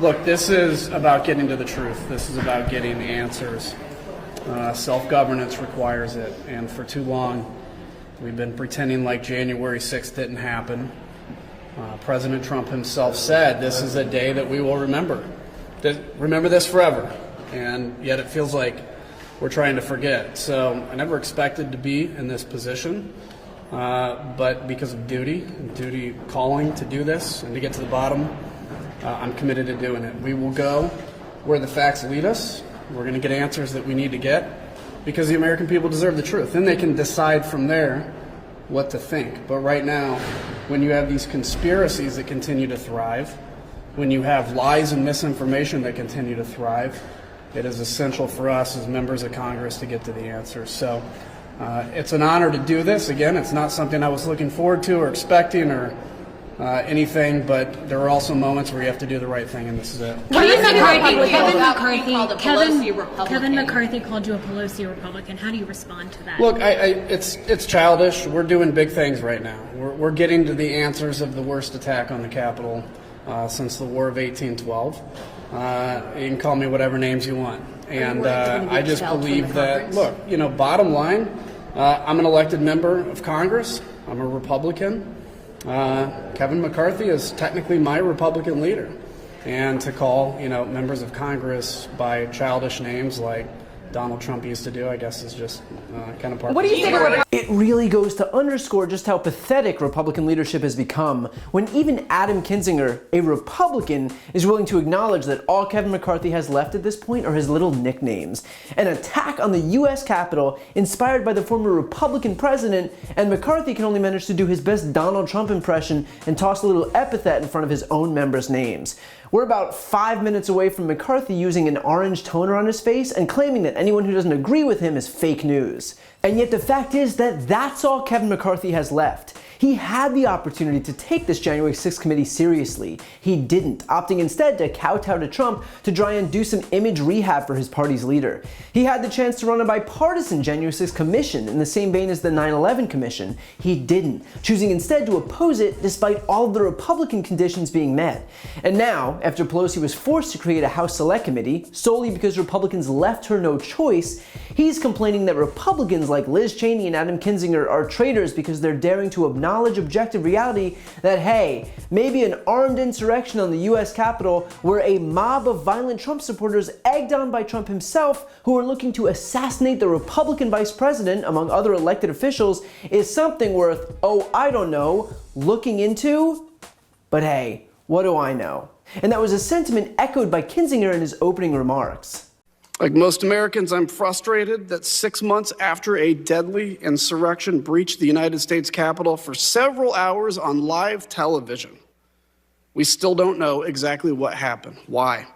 Look, this is about getting to the truth. This is about getting answers. Self-governance requires it, and for too long we've been pretending like January 6th didn't happen. President Trump himself said this is a day that we will remember. Remember this forever, and yet it feels like we're trying to forget. So I never expected to be in this position, but because of duty calling to do this and to get to the bottom, I'm committed to doing it. We will go where the facts lead us. We're going to get answers that we need to get because the American people deserve the truth. Then they can decide from there what to think. But right now, when you have these conspiracies that continue to thrive, when you have lies and misinformation that continue to thrive, it is essential for us as members of Congress to get to the answers. So it's an honor to do this. Again, it's not something I was looking forward to or expecting or anything, but there are also moments where you have to do the right thing, and this is it. What do you think about Kevin McCarthy called you a Pelosi Republican? How do you respond to that? Look, it's childish. We're doing big things right now. We're getting to the answers of the worst attack on the Capitol since the War of 1812. You can call me whatever names you want. And I just believe that, look, bottom line, I'm an elected member of Congress. I'm a Republican. Kevin McCarthy is technically my Republican leader. And to call, members of Congress by childish names like Donald Trump used to do, I guess, is just kind of part of What do you think about It really goes to underscore just how pathetic Republican leadership has become when even Adam Kinzinger, a Republican, is willing to acknowledge that all Kevin McCarthy has left at this point are his little nicknames. An attack on the U.S. Capitol inspired by the former Republican president, and McCarthy can only manage to do his best Donald Trump impression and toss a little epithet in front of his own members' names. We're about 5 minutes away from McCarthy using an orange toner on his face and claiming that anyone who doesn't agree with him is fake news. And yet the fact is that that's all Kevin McCarthy has left. He had the opportunity to take this January 6th committee seriously. He didn't, opting instead to kowtow to Trump to try and do some image rehab for his party's leader. He had the chance to run a bipartisan January 6th commission in the same vein as the 9/11 commission. He didn't, choosing instead to oppose it despite all of the Republican conditions being met. And now, after Pelosi was forced to create a House Select Committee solely because Republicans left her no choice, he's complaining that Republicans like Liz Cheney and Adam Kinzinger are traitors because they're daring to acknowledge objective reality that, hey, maybe an armed insurrection on the U.S. Capitol where a mob of violent Trump supporters egged on by Trump himself who are looking to assassinate the Republican vice president, among other elected officials, is something worth, I don't know, looking into? But hey, what do I know? And that was a sentiment echoed by Kinzinger in his opening remarks. Like most Americans, I'm frustrated that 6 months after a deadly insurrection breached the United States Capitol for several hours on live television, we still don't know exactly what happened. Why?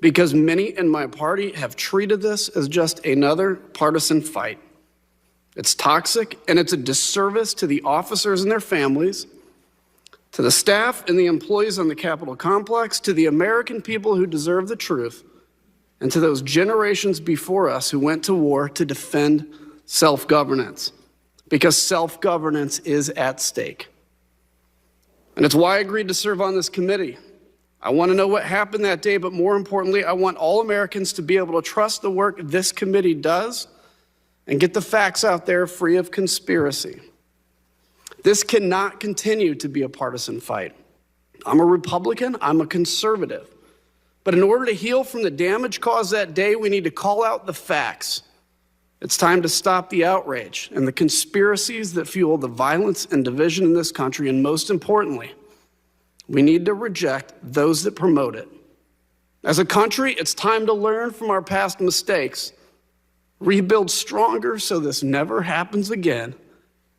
Because many in my party have treated this as just another partisan fight. It's toxic, and it's a disservice to the officers and their families, to the staff and the employees on the Capitol complex, to the American people who deserve the truth, and to those generations before us who went to war to defend self-governance, because self-governance is at stake. And it's why I agreed to serve on this committee. I want to know what happened that day, but more importantly, I want all Americans to be able to trust the work this committee does and get the facts out there free of conspiracy. This cannot continue to be a partisan fight. I'm a Republican, I'm a conservative. But in order to heal from the damage caused that day, we need to call out the facts. It's time to stop the outrage and the conspiracies that fuel the violence and division in this country. And most importantly, we need to reject those that promote it. As a country, it's time to learn from our past mistakes, rebuild stronger so this never happens again,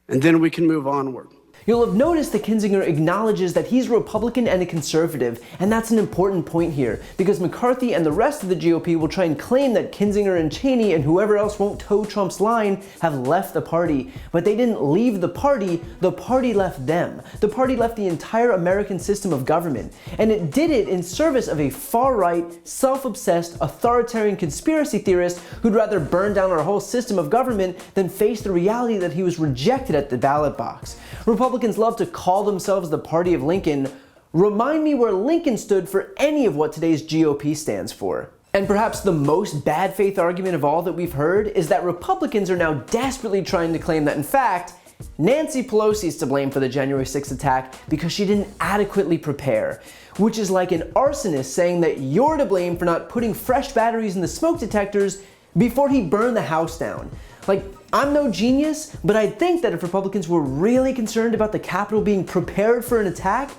and then we can move onward. You'll have noticed that Kinzinger acknowledges that he's a Republican and a conservative, and that's an important point here, because McCarthy and the rest of the GOP will try and claim that Kinzinger and Cheney and whoever else won't toe Trump's line have left the party. But they didn't leave the party left them. The party left the entire American system of government, and it did it in service of a far-right, self-obsessed, authoritarian conspiracy theorist who'd rather burn down our whole system of government than face the reality that he was rejected at the ballot box. Republicans love to call themselves the party of Lincoln. Remind me where Lincoln stood for any of what today's GOP stands for. And perhaps the most bad faith argument of all that we've heard is that Republicans are now desperately trying to claim that, in fact, Nancy Pelosi is to blame for the January 6th attack because she didn't adequately prepare, which is like an arsonist saying that you're to blame for not putting fresh batteries in the smoke detectors before he burned the house down. Like, I'm no genius, but I think that if Republicans were really concerned about the Capitol being prepared for an attack,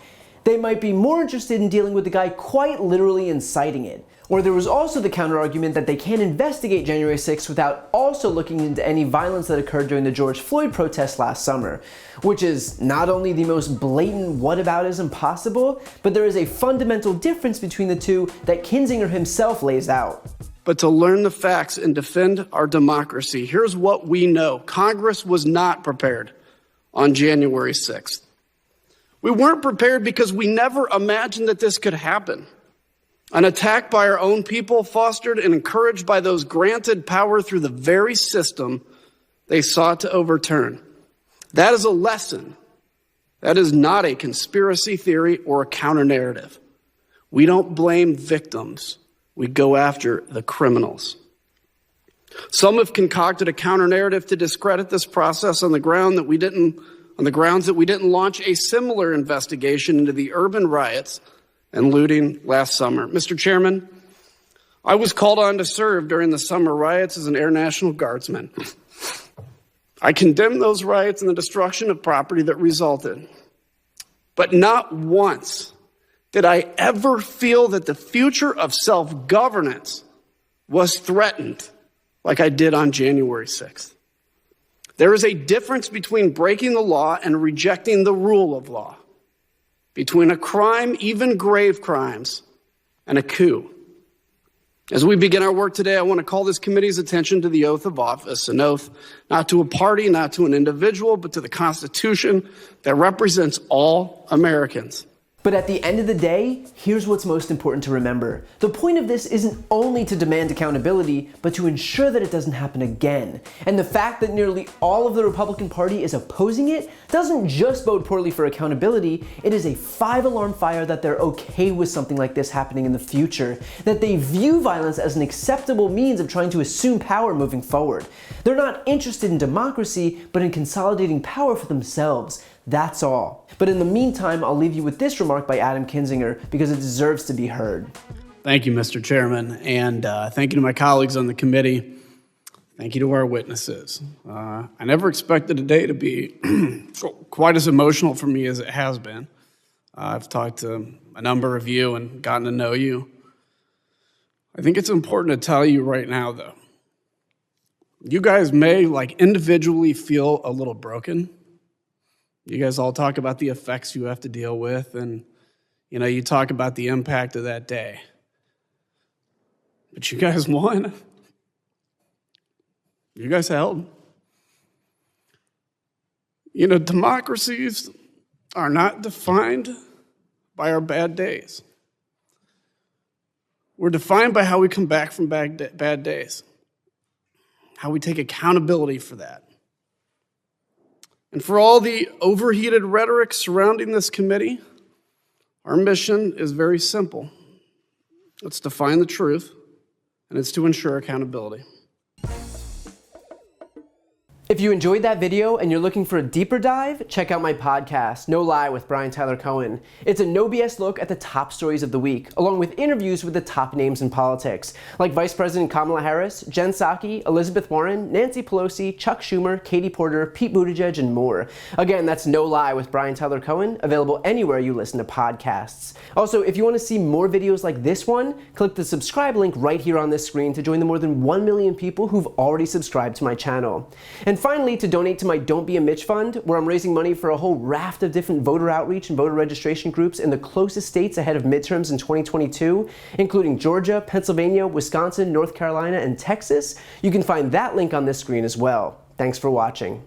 they might be more interested in dealing with the guy quite literally inciting it. Or there was also the counter-argument that they can't investigate January 6th without also looking into any violence that occurred during the George Floyd protests last summer, which is not only the most blatant whataboutism possible, but there is a fundamental difference between the two that Kinzinger himself lays out. But to learn the facts and defend our democracy, here's what we know. Congress was not prepared on January 6th. We weren't prepared because we never imagined that this could happen. An attack by our own people, fostered and encouraged by those granted power through the very system they sought to overturn. That is a lesson. That is not a conspiracy theory or a counter-narrative. We don't blame victims. We go after the criminals. Some have concocted a counter-narrative to discredit this process on the grounds that we didn't launch a similar investigation into the urban riots and looting last summer. Mr. Chairman, I was called on to serve during the summer riots as an Air National Guardsman. I condemn those riots and the destruction of property that resulted. But not once did I ever feel that the future of self-governance was threatened like I did on January 6th. There is a difference between breaking the law and rejecting the rule of law, between a crime, even grave crimes, and a coup. As we begin our work today, I want to call this committee's attention to the oath of office, an oath not to a party, not to an individual, but to the Constitution that represents all Americans. But at the end of the day, here's what's most important to remember. The point of this isn't only to demand accountability, but to ensure that it doesn't happen again. And the fact that nearly all of the Republican Party is opposing it doesn't just bode poorly for accountability, it is a 5-alarm fire that they're okay with something like this happening in the future, that they view violence as an acceptable means of trying to assume power moving forward. They're not interested in democracy, but in consolidating power for themselves. That's all. But in the meantime, I'll leave you with this remark by Adam Kinzinger because it deserves to be heard. Thank you, Mr. Chairman, and thank you to my colleagues on the committee. Thank you to our witnesses. I never expected today to be quite as emotional for me as it has been. I've talked to a number of you and gotten to know you. I think it's important to tell you right now, though. You guys may, individually feel a little broken. You guys all talk about the effects you have to deal with, and, you talk about the impact of that day. But you guys won. You guys held. Democracies are not defined by our bad days. We're defined by how we come back from bad days, how we take accountability for that. And for all the overheated rhetoric surrounding this committee, our mission is very simple. It's to find the truth, and it's to ensure accountability. If you enjoyed that video and you're looking for a deeper dive, check out my podcast, No Lie with Brian Tyler Cohen. It's a no BS look at the top stories of the week, along with interviews with the top names in politics, like Vice President Kamala Harris, Jen Psaki, Elizabeth Warren, Nancy Pelosi, Chuck Schumer, Katie Porter, Pete Buttigieg, and more. Again, that's No Lie with Brian Tyler Cohen, available anywhere you listen to podcasts. Also, if you want to see more videos like this one, click the subscribe link right here on this screen to join the more than 1 million people who've already subscribed to my channel. And finally, to donate to my Don't Be a Mitch fund, where I'm raising money for a whole raft of different voter outreach and voter registration groups in the closest states ahead of midterms in 2022, including Georgia, Pennsylvania, Wisconsin, North Carolina, and Texas. You can find that link on this screen as well. Thanks for watching.